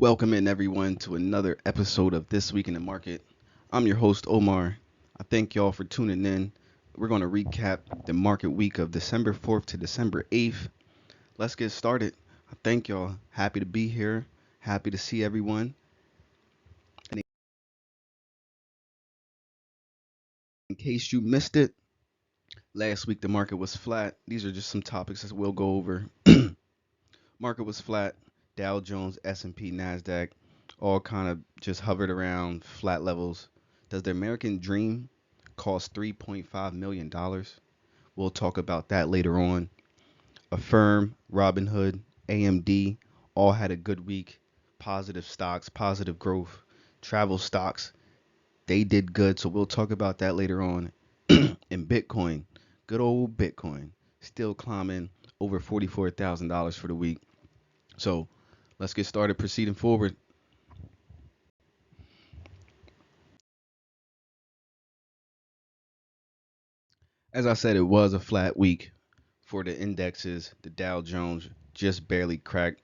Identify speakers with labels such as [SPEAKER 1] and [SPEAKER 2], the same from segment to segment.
[SPEAKER 1] Welcome in everyone to another episode of This Week in the Market. I'm your host Omar. I thank y'all for tuning in. We're going to recap the market week of December 4th to December 8th. Let's get started. I thank y'all. Happy to be here. Happy to see everyone. And in case you missed it, last week the market was flat. These are just some topics that we'll go over. Market was flat. Dow Jones, S&P, Nasdaq, all kind of just hovered around flat levels. Does the American dream cost $3.5 million? We'll talk about that later on. Affirm, Robinhood, AMD all had a good week. Positive stocks, positive growth. Travel stocks, they did good. So we'll talk about that later on. And Bitcoin, good old Bitcoin, still climbing over $44,000 for the week. So let's get started proceeding forward. As I said, it was a flat week for the indexes. The Dow Jones just barely cracked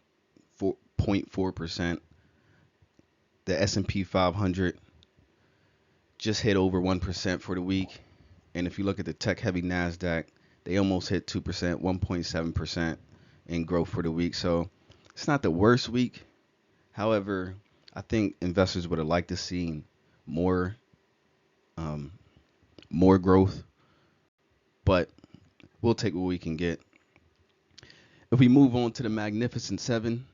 [SPEAKER 1] 4.4%. The S&P 500 just hit over 1% for the week. And if you look at the tech-heavy Nasdaq, they almost hit 2%, 1.7% in growth for the week. So it's not the worst week. However, I think investors would have liked to see more, um, more growth, but we'll take what we can get. If we move on to the Magnificent Seven,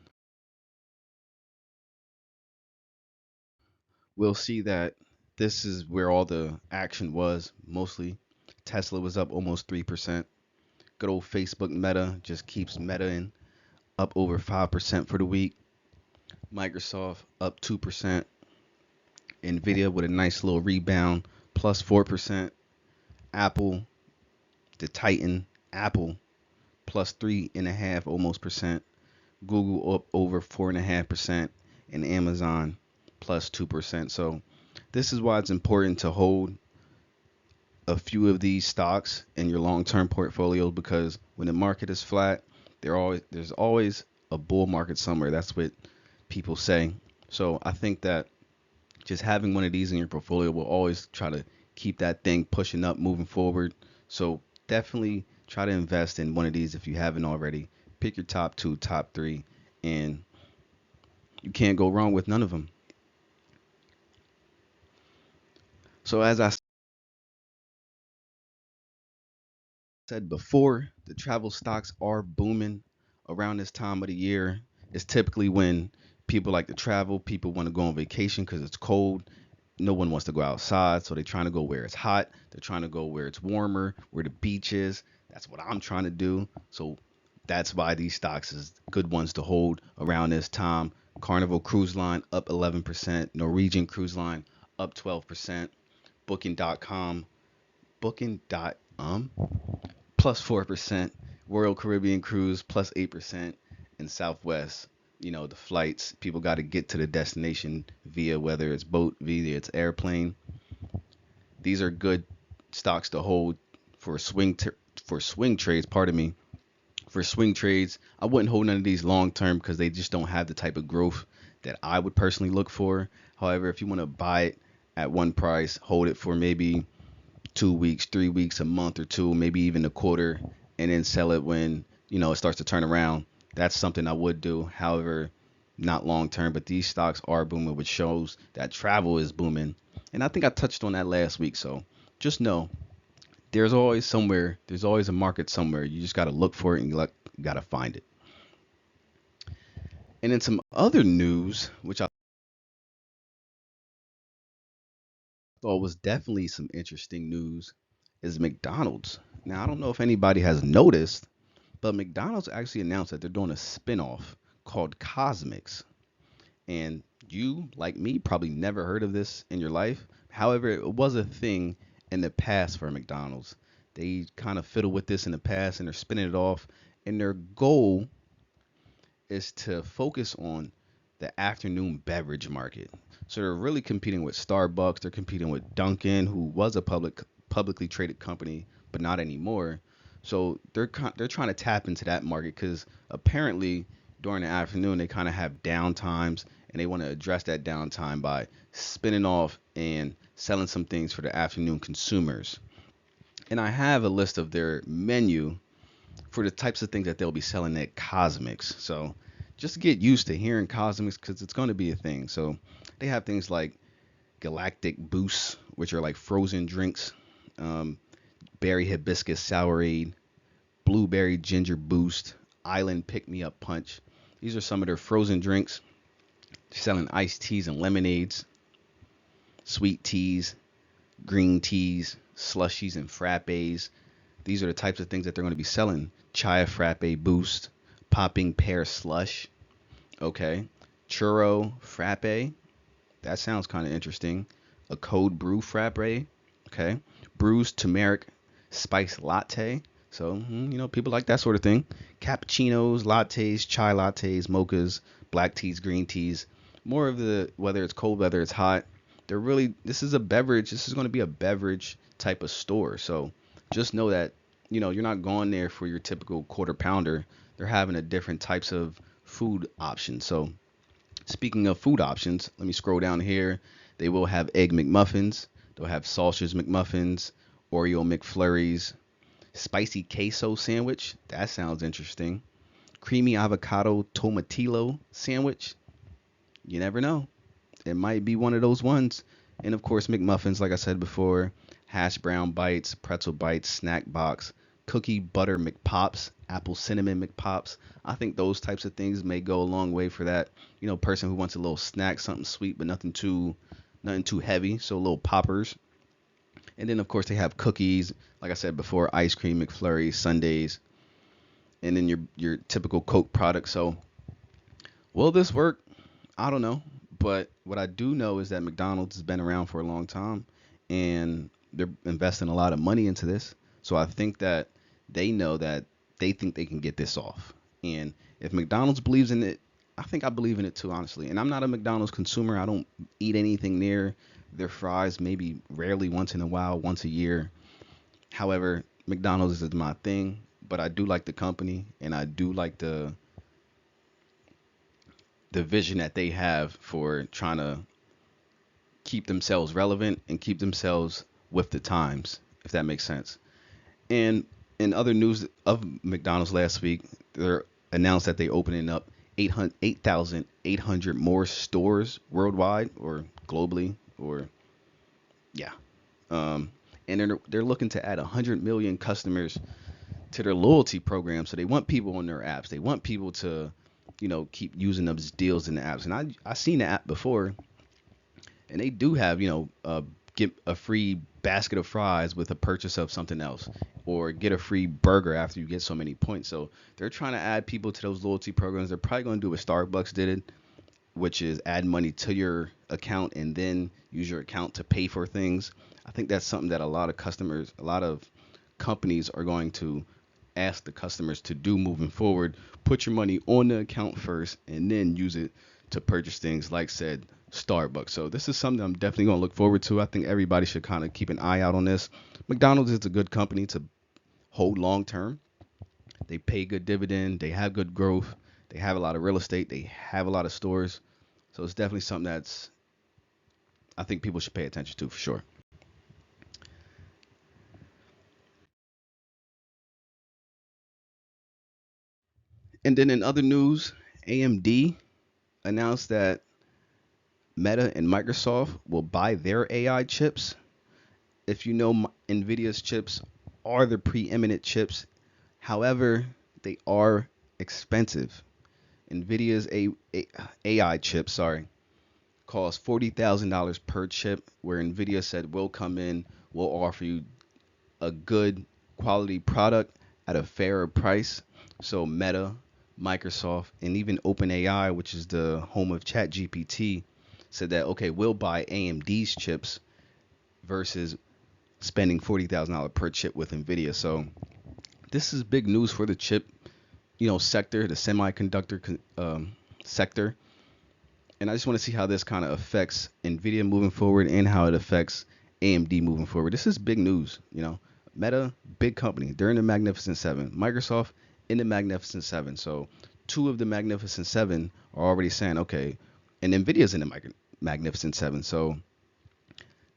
[SPEAKER 1] we'll see that this is where all the action was mostly. Tesla was up almost 3%. Good old Facebook Meta just keeps metaing, up over 5% for the week. Microsoft up 2%. Nvidia with a nice little rebound, plus 4%. Apple, the Titan, Apple, plus 3.5 almost percent. Google up over 4.5%, and Amazon plus 2%. So this is why it's important to hold a few of these stocks in your long-term portfolio, because when the market is flat, there's always a bull market somewhere. That's what people say. So I think that just having one of these in your portfolio will always try to keep that thing pushing up, moving forward. So definitely try to invest in one of these if you haven't already. Pick your top two, top three, and you can't go wrong with none of them. So as I said before, the travel stocks are booming around this time of the year. It's typically when people like to travel, people want to go on vacation because it's cold. No one wants to go outside, so they're trying to go where it's hot. They're trying to go where it's warmer, where the beach is. That's what I'm trying to do. So that's why these stocks is good ones to hold around this time. Carnival Cruise Line up 11%, Norwegian Cruise Line up 12%, Booking.com, Booking.com plus 4%, Royal Caribbean Cruise plus 8%, and Southwest. The flights, people got to get to the destination via whether it's boat, via it's airplane. These are good stocks to hold for swing trades, pardon me. For swing trades, I wouldn't hold none of these long term because they just don't have the type of growth that I would personally look for. However, if you want to buy it at one price, hold it for maybe 2 weeks, 3 weeks, a month or two, maybe even a quarter, and then sell it when it starts to turn around. That's something I would do. However, not long term. But these stocks are booming, which shows that travel is booming. And I think I touched on that last week. So just know there's always a market somewhere. You just got to look for it and you got to find it. And then some other news, which I thought was definitely some interesting news, is McDonald's. Now, I don't know if anybody has noticed, but McDonald's actually announced that they're doing a spinoff called Cosmcs. And you, like me, probably never heard of this in your life. However, it was a thing in the past for McDonald's. They kind of fiddled with this in the past and they're spinning it off. And their goal is to focus on the afternoon beverage market. So they're really competing with Starbucks. They're competing with Dunkin', who was a publicly traded company, but not anymore. So they're trying to tap into that market because apparently during the afternoon they kind of have downtimes, and they want to address that downtime by spinning off and selling some things for the afternoon consumers. And I have a list of their menu for the types of things that they'll be selling at Cosmcs. So just get used to hearing Cosmcs because it's going to be a thing. So they have things like Galactic Boosts, which are like frozen drinks, um, berry hibiscus sourade, blueberry ginger boost, island pick me up punch. These are some of their frozen drinks. They're selling iced teas and lemonades, sweet teas, green teas, slushies, and frappes. These are the types of things that they're going to be selling. Chai frappe boost, popping pear slush, okay. Churro frappe, that sounds kind of interesting. A cold brew frappe, okay. Bruised turmeric spice latte. So, people like that sort of thing. Cappuccinos, lattes, chai lattes, mochas, black teas, green teas. More of the, whether it's cold, whether it's hot. This is a beverage. This is going to be a beverage type of store. So just know that, you're not going there for your typical quarter pounder. They're having a different types of food options. So speaking of food options, let me scroll down here. They will have egg McMuffins. They'll have sausage McMuffins, Oreo McFlurries, spicy queso sandwich. That sounds interesting. Creamy avocado tomatillo sandwich. You never know. It might be one of those ones. And of course, McMuffins, like I said before, hash brown bites, pretzel bites, snack box, cookie butter McPops, apple cinnamon McPops. I think those types of things may go a long way for that, person who wants a little snack, something sweet, but nothing too heavy. So little poppers. And then of course they have cookies, like I said before, ice cream, McFlurry, sundaes, and then your typical Coke product. So will this work? I don't know. But what I do know is that McDonald's has been around for a long time and they're investing a lot of money into this. So I think that they know that they think they can get this off. And if McDonald's believes in it, I think I believe in it too, honestly. And I'm not a McDonald's consumer. I don't eat anything near their fries, maybe rarely once in a while, once a year. However, McDonald's is my thing, but I do like the company and I do like the vision that they have for trying to keep themselves relevant and keep themselves with the times, if that makes sense. And in other news of McDonald's last week, they announced that they opening up 8,800 more stores worldwide or globally, or yeah. Um, and they're looking to add 100 million customers to their loyalty program. So they want people on their apps. They want people to, keep using those deals in the apps. And I seen the app before, and they do have, get a free basket of fries with a purchase of something else, or get a free burger after you get so many points. So they're trying to add people to those loyalty programs. They're probably going to do what Starbucks did it, which is add money to your account and then use your account to pay for things. I think that's something that a lot of customers, a lot of companies are going to ask the customers to do moving forward. Put your money on the account first and then use it to purchase things like said Starbucks. So this is something I'm definitely going to look forward to. I think everybody should kind of keep an eye out on this. McDonald's is a good company to hold long term. They pay good dividend. They have good growth. They have a lot of real estate. They have a lot of stores. So it's definitely something that's I think people should pay attention to for sure. And then in other news, AMD announced that Meta and Microsoft will buy their AI chips. If you know, Nvidia's chips are the preeminent chips. However, they are expensive. Nvidia's AI chip, sorry, costs $40,000 per chip, where Nvidia said we'll come in, we'll offer you a good quality product at a fairer price. So Meta, Microsoft, and even OpenAI, which is the home of ChatGPT, said that okay, we'll buy AMD's chips versus spending $40,000 per chip with Nvidia. So this is big news for the chip, sector, the semiconductor sector. And I just want to see how this kind of affects Nvidia moving forward and how it affects AMD moving forward. This is big news. Meta, big company. They're in the Magnificent Seven. Microsoft in the Magnificent Seven. So two of the Magnificent Seven are already saying, okay, and Nvidia's in the Magnificent Seven, so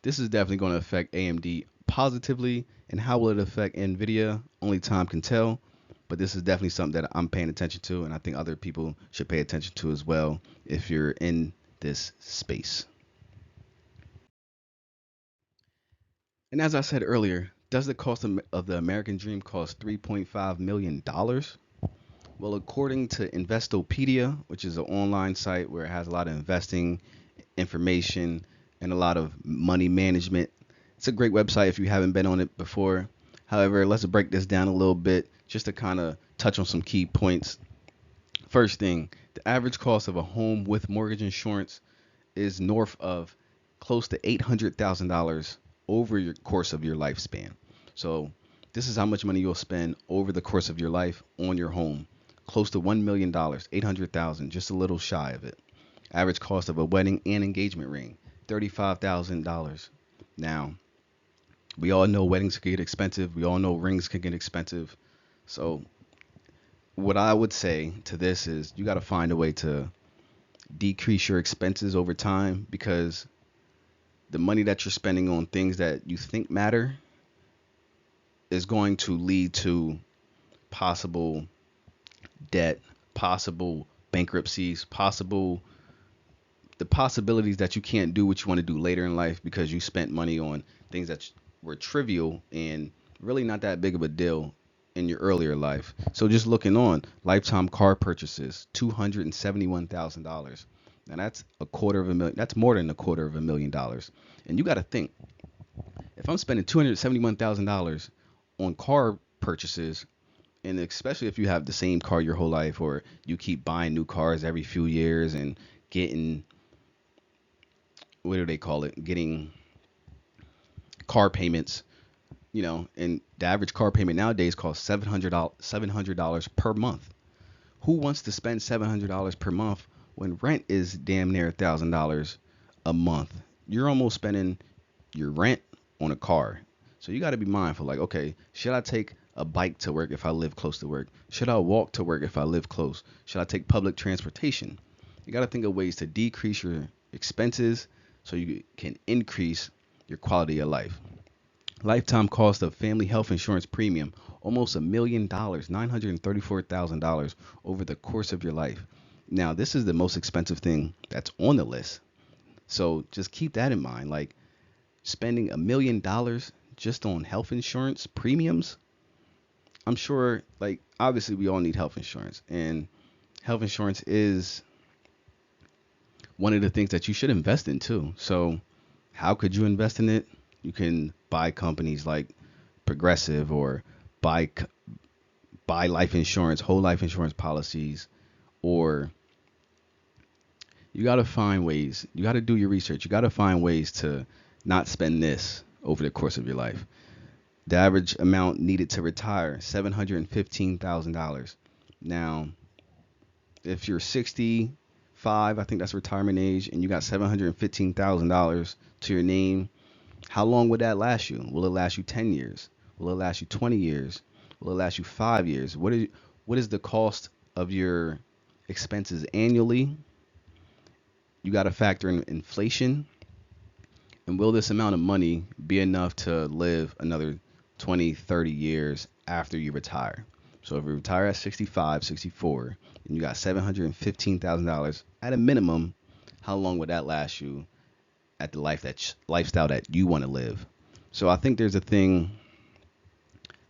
[SPEAKER 1] this is definitely going to affect AMD positively. And how will it affect Nvidia? Only time can tell. But this is definitely something that I'm paying attention to, and I think other people should pay attention to as well if you're in this space. And as I said earlier, does the cost of the American dream cost $3.5 million? Well, according to Investopedia, which is an online site where it has a lot of investing information and a lot of money management, it's a great website if you haven't been on it before. However, let's break this down a little bit just to kind of touch on some key points. First thing, the average cost of a home with mortgage insurance is north of close to $800,000 over your course of your lifespan. So this is how much money you'll spend over the course of your life on your home. Close to $1 million, 800,000, just a little shy of it. Average cost of a wedding and engagement ring, $35,000. Now, we all know weddings can get expensive. We all know rings can get expensive. So what I would say to this is you got to find a way to decrease your expenses over time, because the money that you're spending on things that you think matter is going to lead to possible debt, possible bankruptcies, possible the possibilities that you can't do what you want to do later in life because you spent money on things that were trivial and really not that big of a deal in your earlier life. So just looking on lifetime car purchases, $271,000. Now that's a quarter of a million. That's more than a quarter of $1 million. And you got to think, if I'm spending $271,000 on car purchases, and especially if you have the same car your whole life, or you keep buying new cars every few years and getting, what do they call it, getting car payments, and the average car payment nowadays costs $700 per month. Who wants to spend $700 per month when rent is damn near $1,000 a month? You're almost spending your rent on a car. So you got to be mindful, like, okay, should I take a bike to work if I live close to work? Should I walk to work if I live close? Should I take public transportation? You got to think of ways to decrease your expenses so you can increase your quality of life. Lifetime cost of family health insurance premium, almost $1 million, $934,000 over the course of your life. Now, this is the most expensive thing that's on the list. So just keep that in mind. Like, spending $1 million just on health insurance premiums. I'm sure, like, obviously we all need health insurance, and health insurance is one of the things that you should invest in too. So how could you invest in it? You can buy companies like Progressive, or buy life insurance, whole life insurance policies, or you got to find ways. You got to do your research. You got to find ways to not spend this over the course of your life. The average amount needed to retire, $715,000. Now, if you're 65, I think that's retirement age, and you got $715,000 to your name, how long would that last you? Will it last you 10 years? Will it last you 20 years? Will it last you 5 years? What is the cost of your expenses annually? You got to factor in inflation. And will this amount of money be enough to live another 20, 30 years after you retire? So if you retire at 65, 64, and you got $715,000 at a minimum, how long would that last you at the lifestyle that you want to live? So I think there's a thing,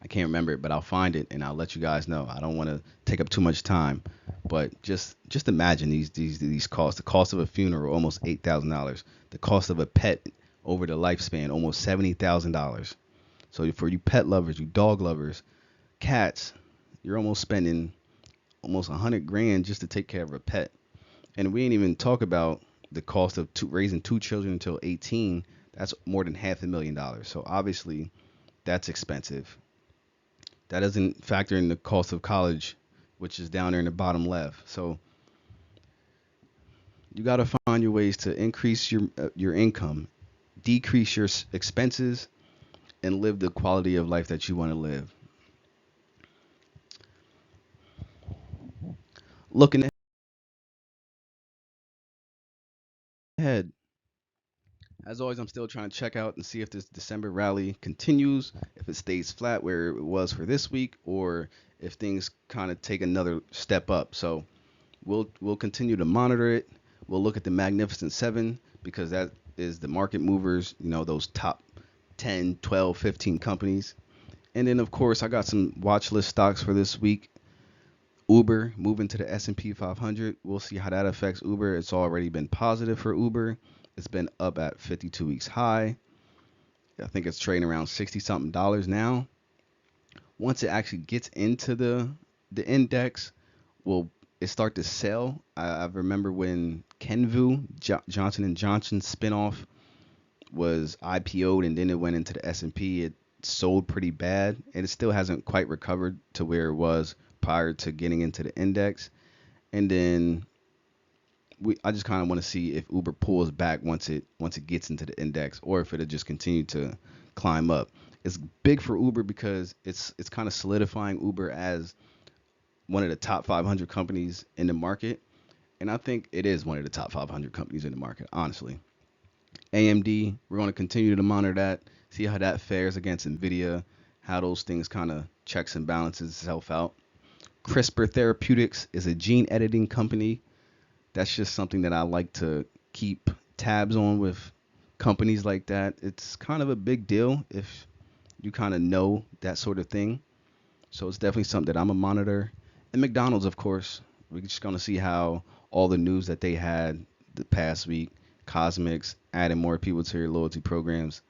[SPEAKER 1] I can't remember it, but I'll find it and I'll let you guys know. I don't want to take up too much time, but just imagine these costs. The cost of a funeral, almost $8,000. The cost of a pet over the lifespan, almost $70,000. So for you pet lovers, you dog lovers, cats, you're almost spending almost 100 grand just to take care of a pet. And we ain't even talk about the cost of raising two children until 18. That's more than $500,000. So obviously that's expensive. That doesn't factor in the cost of college, which is down there in the bottom left. So you got to find your ways to increase your income, decrease your expenses, and live the quality of life that you want to live. Looking ahead, as always, I'm still trying to check out and see if this December rally continues, if it stays flat where it was for this week, or if things kind of take another step up. So we'll continue to monitor it. We'll look at the Magnificent Seven because that is the market movers, those top 10, 12, 15 companies. And then of course I got some watch list stocks for this week. Uber moving to the S&P 500. We'll see how that affects Uber. It's already been positive for Uber. It's been up at 52 weeks high. I think it's trading around 60 something dollars now. Once it actually gets into the index, will it start to sell? I remember when Kenvue, Johnson and Johnson spinoff, was IPO'd and then it went into the S&P. It sold pretty bad, and it still hasn't quite recovered to where it was prior to getting into the index. And then I just kind of want to see if Uber pulls back once it gets into the index, or if it'll just continue to climb up. It's big for Uber because it's kind of solidifying Uber as one of the top 500 companies in the market, and I think it is one of the top 500 companies in the market, honestly. AMD, we're going to continue to monitor that, see how that fares against Nvidia, how those things kind of checks and balances itself out. CRISPR Therapeutics is a gene editing company. That's just something that I like to keep tabs on with companies like that. It's kind of a big deal if you kind of know that sort of thing. So it's definitely something that I'm a monitor. And McDonald's, of course, we're just going to see how all the news that they had the past week, Cosmcs, adding more people to your loyalty programs,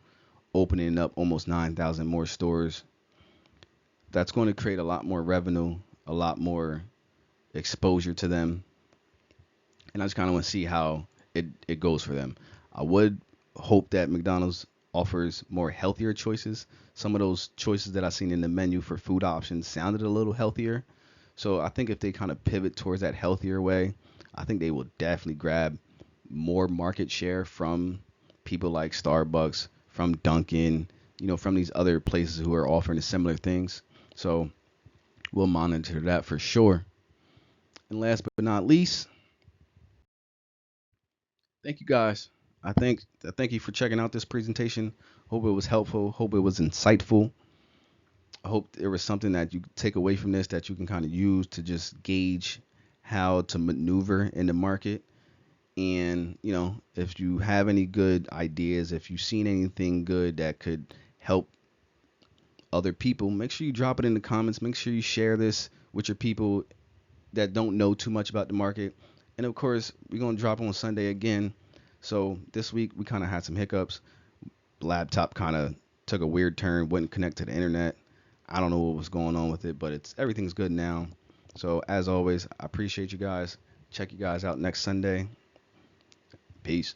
[SPEAKER 1] opening up almost 9,000 more stores. That's going to create a lot more revenue, a lot more exposure to them. And I just kind of want to see how it goes for them. I would hope that McDonald's offers more healthier choices. Some of those choices that I seen in the menu for food options sounded a little healthier. So I think if they kind of pivot towards that healthier way, I think they will definitely grab more market share from people like Starbucks, from Dunkin', from these other places who are offering similar things. So we'll monitor that for sure. And last but not least, thank you guys. I thank you for checking out this presentation. Hope it was helpful. Hope it was insightful. I hope there was something that you take away from this that you can kind of use to just gauge how to maneuver in the market. And, if you have any good ideas, if you've seen anything good that could help other people, make sure you drop it in the comments. Make sure you share this with your people that don't know too much about the market. And of course, we're going to drop on Sunday again. So this week we kind of had some hiccups. Laptop kind of took a weird turn, wouldn't connect to the internet. I don't know what was going on with it, but everything's good now. So as always, I appreciate you guys. Check you guys out next Sunday. Peace.